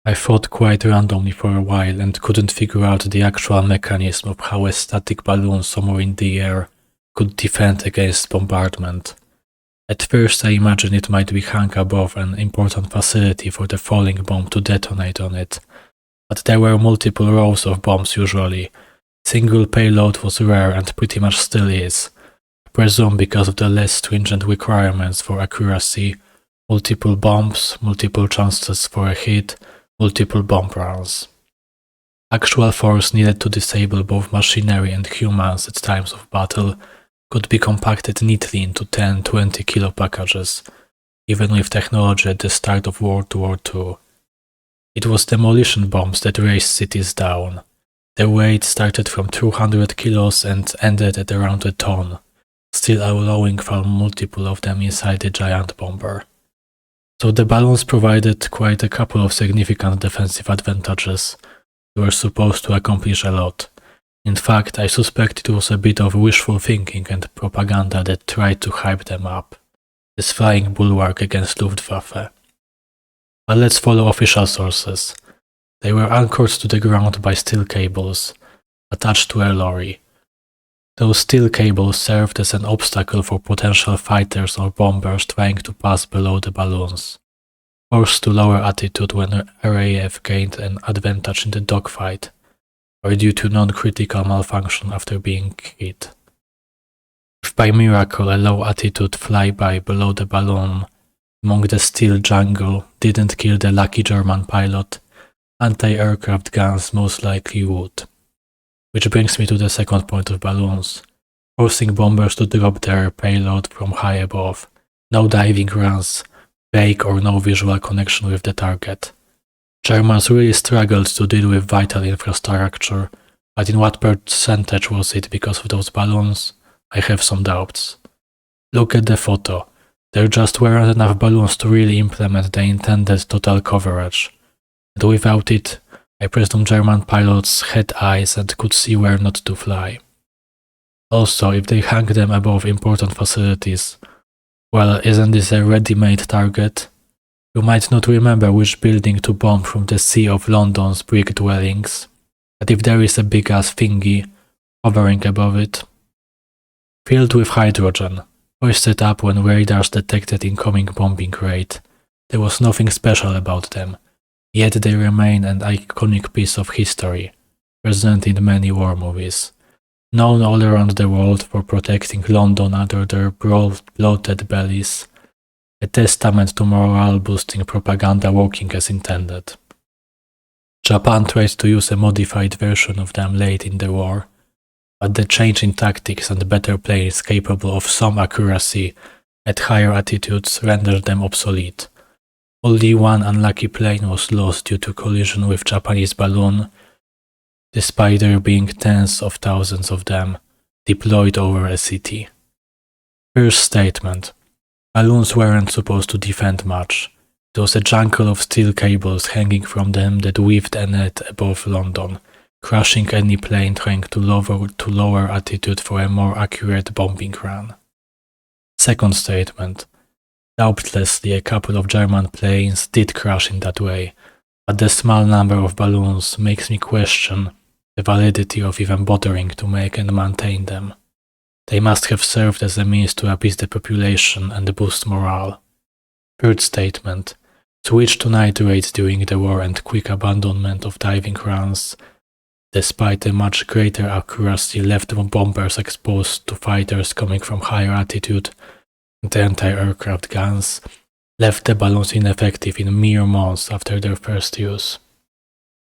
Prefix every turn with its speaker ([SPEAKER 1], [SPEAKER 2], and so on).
[SPEAKER 1] I thought quite randomly for a while and couldn't figure out the actual mechanism of how a static balloon somewhere in the air could defend against bombardment. At first I imagined it might be hung above an important facility for the falling bomb to detonate on it, but there were multiple rows of bombs usually. Single payload was rare and pretty much still is, I presume because of the less stringent requirements for accuracy, multiple bombs, multiple chances for a hit, multiple bomb runs. Actual force needed to disable both machinery and humans at times of battle could be compacted neatly into 10-20 kilo packages, even with technology at the start of World War II. It was demolition bombs that raced cities down. Their weight started from 200 kilos and ended at around a ton, still allowing for multiple of them inside the giant bomber. So the balloons provided quite a couple of significant defensive advantages. They were supposed to accomplish a lot. In fact, I suspect it was a bit of wishful thinking and propaganda that tried to hype them up, this flying bulwark against Luftwaffe. But let's follow official sources. They were anchored to the ground by steel cables, attached to a lorry. Those steel cables served as an obstacle for potential fighters or bombers trying to pass below the balloons, forced to lower altitude when RAF gained an advantage in the dogfight, or due to non-critical malfunction after being hit. If by miracle a low-altitude flyby below the balloon among the steel jungle didn't kill the lucky German pilot, anti-aircraft guns most likely would. Which brings me to the second point of balloons, forcing bombers to drop their payload from high above, no diving runs, vague or no visual connection with the target. Germans really struggled to deal with vital infrastructure, but in what percentage was it because of those balloons? I have some doubts. Look at the photo. There just weren't enough balloons to really implement the intended total coverage. And without it, I presume German pilots had eyes and could see where not to fly. Also, if they hung them above important facilities, well, isn't this a ready-made target? You might not remember which building to bomb from the sea of London's brick dwellings, but if there is a big-ass thingy hovering above it, filled with hydrogen, hoisted up when radars detected incoming bombing rate, there was nothing special about them, yet they remain an iconic piece of history, present in many war movies, known all around the world for protecting London under their bloated bellies, a testament to morale-boosting propaganda working as intended. Japan tried to use a modified version of them late in the war, but the change in tactics and better planes capable of some accuracy at higher altitudes rendered them obsolete. Only one unlucky plane was lost due to collision with Japanese balloon, despite there being tens of thousands of them deployed over a city. First statement. Balloons weren't supposed to defend much. There was a jungle of steel cables hanging from them that weaved a net above London, crushing any plane trying to lower altitude for a more accurate bombing run. Second statement. Doubtlessly a couple of German planes did crash in that way, but the small number of balloons makes me question the validity of even bothering to make and maintain them. They must have served as a means to appease the population and boost morale. Third statement. Switch to nitrates during the war and quick abandonment of diving runs, despite a much greater accuracy, left bombers exposed to fighters coming from higher altitude and anti-aircraft guns, left the balloons ineffective in mere months after their first use.